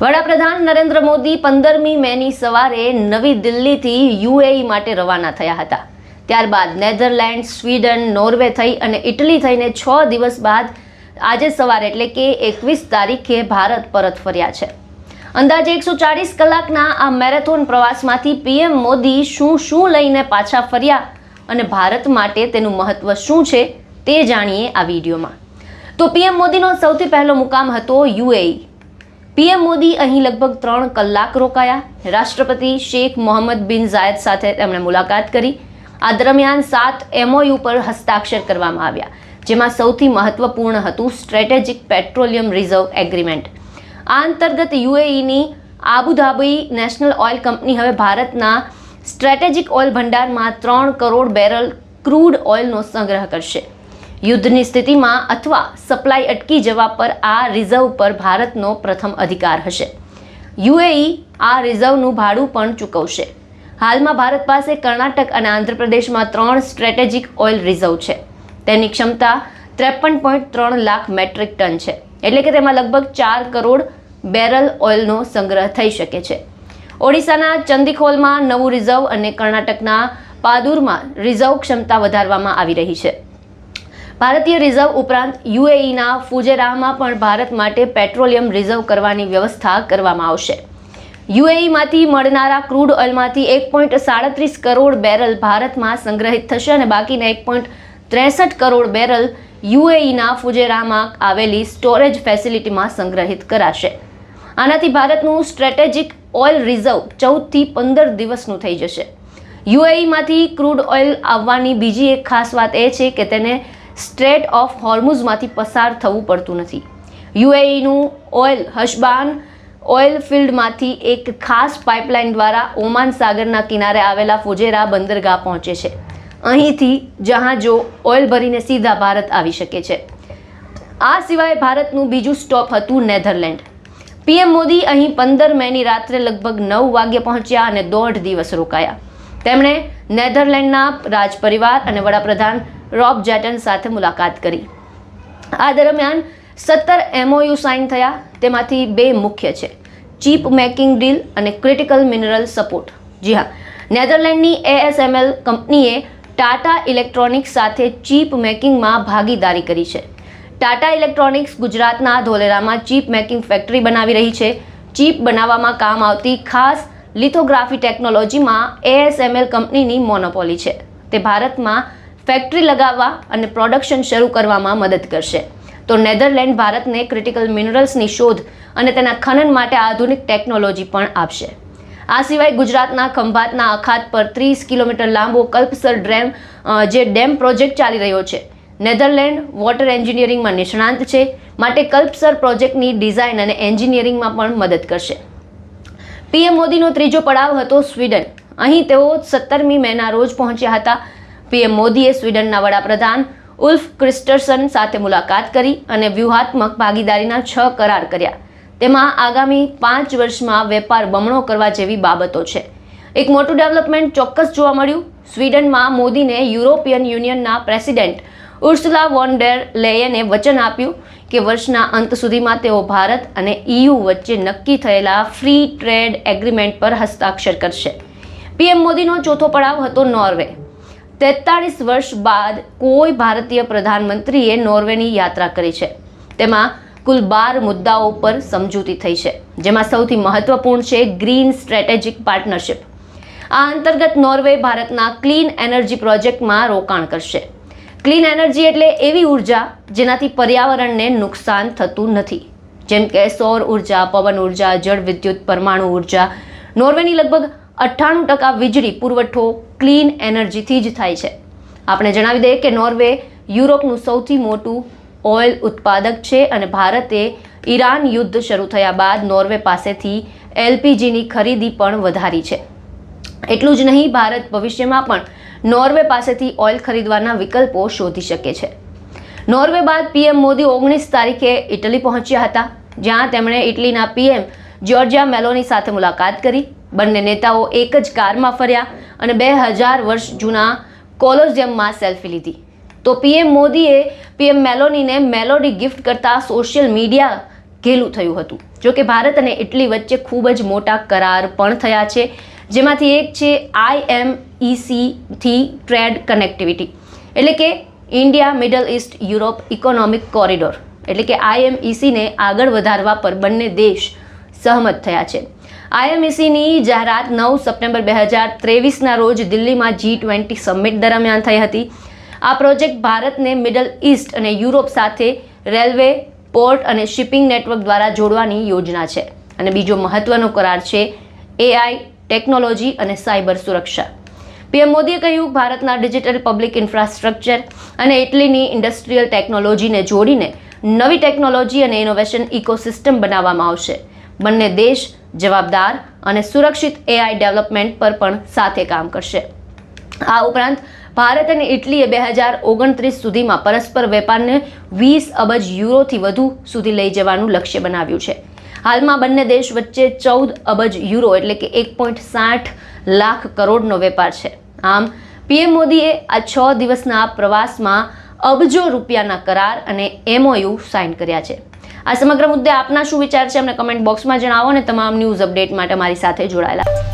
વડાપ્રધાન નરેન્દ્ર મોદી 15મી મેની સવારે નવી દિલ્હીથી યુએઈ માટે રવાના થયા હતા। ત્યારબાદ નેધરલેન્ડ, સ્વીડન, નોર્વે થઈ અને ઇટલી થઈને 6 દિવસ બાદ આજે સવારે એટલે કે 21 તારીખે ભારત પરત ફર્યા છે। અંદાજે 140 કલાકના આ મેરેથોન પ્રવાસમાંથી પીએમ મોદી શું લઈને પાછા ફર્યા અને ભારત માટે તેનું મહત્વ શું છે તે જાણીએ આ વિડીયોમાં। તો પીએમ મોદીનો સૌથી પહેલો મુકામ હતો યુએઈ। પીએમ મોદી અહીં લગભગ 3 કલાક રોકાયા। રાષ્ટ્રપતિ શેખ મોહમ્મદ બિન ઝાયદ સાથે તેમણે મુલાકાત કરી। આ દરમિયાન 7 MOU પર હસ્તાક્ષર કરવામાં આવ્યા, જેમાં સૌથી મહત્વપૂર્ણ હતું સ્ટ્રેટેજિક પેટ્રોલિયમ રિઝર્વ એગ્રીમેન્ટ। આ અંતર્ગત યુએઈની આબુધાબી નેશનલ ઓઇલ કંપની હવે ભારતના સ્ટ્રેટેજિક ઓઇલ ભંડારમાં 3 કરોડ બેરલ ક્રૂડ ઓઇલનો સંગ્રહ કરશે। યુદ્ધની સ્થિતિમાં અથવા સપ્લાય અટકી જવા પર આ રિઝર્વ પર ભારતનો પ્રથમ અધિકાર હશે। યુએઈ આ રિઝર્વનું ભાડું પણ ચૂકવશે। હાલમાં ભારત પાસે કર્ણાટક અને આંધ્રપ્રદેશમાં 3 સ્ટ્રેટેજિક ઓઇલ રિઝર્વ છે। તેની ક્ષમતા 53.3 લાખ મેટ્રિક ટન છે, એટલે કે તેમાં લગભગ 4 કરોડ બેરલ ઓઇલનો સંગ્રહ થઈ શકે છે। ઓડિશાના ચંદીખોલમાં નવું રિઝર્વ અને કર્ણાટકના પાદુરમાં રિઝર્વ ક્ષમતા વધારવામાં આવી રહી છે। ભારતીય રિઝર્વ ઉપરાંત યુએઈના ફુજેરાહમાં પણ ભારત માટે પેટ્રોલિયમ રિઝર્વ કરવાની વ્યવસ્થા કરવામાં આવશે। યુએઈમાંથી મળનારા ક્રૂડ ઓઇલમાંથી 1.37 કરોડ બેરલ ભારતમાં સંગ્રહિત થશે અને બાકીના 1.63 કરોડ બેરલ યુએઈના ફુજેરાહમાં આવેલી સ્ટોરેજ ફેસિલિટીમાં સંગ્રહિત કરાશે। આનાથી ભારતનું સ્ટ્રેટેજિક ઓઇલ રિઝર્વ 14 થી 15 દિવસનું થઈ જશે। યુએઈમાંથી ક્રૂડ ઓઇલ આવવાની બીજી એક ખાસ વાત એ છે કે તેને સ્ટ્રેટ ઓફ હોર્મુઝમાંથી પસાર થવું પડતું નથી। યુએઈનું ઓઇલ હશબાન ઓઇલ ફિલ્ડમાંથી એક ખાસ પાઇપલાઇન દ્વારા ઓમાન સાગરના કિનારે આવેલા ફુજેરા બંદરગાહ પહોંચે છે। અહીંથી જહાજો ઓઇલ ભરીને સીધા ભારત આવી શકે છે। આ સિવાય ભારતનું બીજું સ્ટોપ હતું નેધરલેન્ડ। પીએમ મોદી અહીં 15 મેની રાત્રે લગભગ 9 વાગ્યે પહોંચ્યા અને 1.5 દિવસ રોકાયા। તેમણે નેધરલેન્ડના રાજપરિવાર અને વડાપ્રધાન રોબ જેટન સાથે મુલાકાત કરી। આ દરમિયાન 17 MOU સાઇન થયા, તેમાંથી 2 મુખ્ય છે, ચીપ મેકિંગ ડીલ અને ક્રિટિકલ મિનરલ સપોર્ટ। જી હા, નેધરલેન્ડની ASML કંપનીએ ટાટા ઇલેક્ટ્રોનિક્સ સાથે ચીપ મેકિંગમાં ભાગીદારી કરી છે। ટાટા ઇલેક્ટ્રોનિક્સ ગુજરાતના ધોલેરામાં ચીપ મેકિંગ ફેક્ટરી બનાવી રહી છે। ચીપ બનાવવામાં કામ આવતી ખાસ લિથોગ્રાફી ટેકનોલોજીમાં ASML કંપનીની મોનોપોલી છે। તે ભારતમાં ફેક્ટરી લગાવવા અને પ્રોડક્શન શરૂ કરવામાં મદદ કરશે। તો નેધરલેન્ડ ભારતને ક્રિટિકલ મિનરલ્સની શોધ અને તેના ખનન માટે આધુનિક ટેકનોલોજી પણ આપશે। આ સિવાય ગુજરાતના ખંભાતના અખાત પર 30 કિલોમીટર લાંબો કલ્પસર ડેમ પ્રોજેક્ટ ચાલી રહ્યો છે। નેધરલેન્ડ વોટર એન્જિનિયરિંગમાં નિષ્ણાંત છે, માટે કલ્પસર પ્રોજેક્ટની ડિઝાઇન અને એન્જિનિયરિંગમાં પણ મદદ કરશે। પીએમ મોદીનો ત્રીજો પડાવ હતો સ્વીડન। અહીં તેઓ 17મી મેના રોજ પહોંચ્યા હતા। પીએમ મોદીએ સ્વીડનના વડાપ્રધાન ઉલ્ફ ક્રિસ્ટરસન સાથે મુલાકાત કરી અને વ્યૂહાત્મક ભાગીદારીના 6 કરાર કર્યા। તેમાં આગામી 5 વર્ષમાં વેપાર બમણો કરવા જેવી બાબતો છે। એક મોટું ડેવલપમેન્ટ ચોક્કસ જોવા મળ્યું। સ્વીડનમાં મોદીને યુરોપિયન યુનિયનના પ્રેસિડેન્ટ ઉર્સુલા વોન ડેર લેયને વચન આપ્યું કે વર્ષના અંત સુધીમાં તેઓ ભારત અને EU વચ્ચે નક્કી થયેલા ફ્રી ટ્રેડ એગ્રીમેન્ટ પર હસ્તાક્ષર કરશે। પીએમ મોદીનો ચોથો પડાવ હતો નોર્વે। 43 વર્ષ બાદ કોઈ ભારતીય પ્રધાનમંત્રીએ નોર્વેની યાત્રા કરી છે। તેમાં કુલ 12 મુદ્દાઓ પર સમજૂતી થઈ છે, જેમાં સૌથી મહત્વપૂર્ણ છે ગ્રીન સ્ટ્રેટેજિક પાર્ટનરશિપ। આ અંતર્ગત નોર્વે ભારતના ક્લીન એનર્જી પ્રોજેક્ટમાં રોકાણ કરશે। ક્લીન એનર્જી એટલે એવી ઉર્જા જેનાથી પર્યાવરણને નુકસાન થતું નથી, જેમ કે સૌર ઉર્જા, પવન ઉર્જા, જળ વિદ્યુત, પરમાણુ ઉર્જા। નોર્વેની લગભગ 98% વીજળી પુરવઠો ક્લીન એનર્જીથી જ થાય છે। આપણે જણાવી દઈએ કે નોર્વે યુરોપનું સૌથી મોટું ઓઇલ ઉત્પાદક છે અને ભારતે ઈરાન યુદ્ધ શરૂ થયા બાદ નોર્વે પાસેથી LPGની ખરીદી પણ વધારી છે। એટલું જ નહીં, ભારત ભવિષ્યમાં પણ નોર્વે પાસેથી ઓઇલ ખરીદવાના વિકલ્પો શોધી શકે છે। નોર્વે બાદ પીએમ મોદી 19 તારીખે ઇટલી પહોંચ્યા હતા, જ્યાં તેમણે ઇટલીના પીએમ જ્યોર્જિયા મેલોની સાથે મુલાકાત કરી। બંને નેતાઓ એક જ કારમાં ફર્યા અને 2000 વર્ષ જૂના કોલોઝિયમમાં સેલ્ફી લીધી। તો પીએમ મોદીએ પીએમ મેલોનીને મેલોડી ગિફ્ટ કરતા સોશિયલ મીડિયા ઘેલું થયું હતું. જોકે ભારત અને ઇટલી વચ્ચે ખૂબ જ મોટા કરાર પણ થયા છે, જેમાંથી એક છે IMEC-થી ટ્રેડ કનેક્ટિવિટી, એટલે કે India middle east Europe economic corridor, એટલે કે IMEC-ને આગળ વધારવા પર બંને દેશ સહમત થયા છે. IMEC-ની જાહેરાત 9 સપ્ટેમ્બર 2023ના રોજ દિલ્હીમાં G20 સમિટ દરમિયાન થઈ હતી. આ પ્રોજેક્ટ ભારતને મિડલ ઇસ્ટ અને યુરોપ સાથે રેલવે, પોર્ટ અને શિપિંગ નેટવર્ક દ્વારા જોડવાની યોજના છે. અને બીજો મહત્વનો કરાર છે AI, ટેકનોલોજી અને સાયબર સુરક્ષા. PM મોદીએ કહ્યું, ભારતના ડિજિટલ પબ્લિક ઇન્ફ્રાસ્ટ્રક્ચર અને ઇટલીની ઇન્ડસ્ટ્રીયલ ટેકનોલોજીને જોડીને નવી ટેકનોલોજી અને ઇનોવેશન ઇકોસિસ્ટમ બનાવવામાં આવશે. બંને દેશ જવાબદાર અને સુરક્ષિત AI ડેવલપમેન્ટ પર પણ સાથે કામ કરશે. આ ઉપરાંત ભારત અને ઇટલીએ 2029 સુધીમાં પરસ્પર વેપારને 20 અબજ યુરોથી વધુ સુધી લઈ જવાનું લક્ષ્ય બનાવ્યું છે. હાલમાં બંને દેશ વચ્ચે 14 અબજ યુરો એટલે કે 1.60 લાખ કરોડનો વેપાર છે. આમ PM મોદીએ આ 6 દિવસના પ્રવાસમાં અબજો રૂપિયાના કરાર અને MOU સાઇન કર્યા છે. આ સમગ્ર મુદ્દે આપના શું વિચાર છે અમને કમેન્ટ બોક્સમાં જણાવો અને તમામ ન્યૂઝ અપડેટ માટે મારી સાથે જોડાયેલા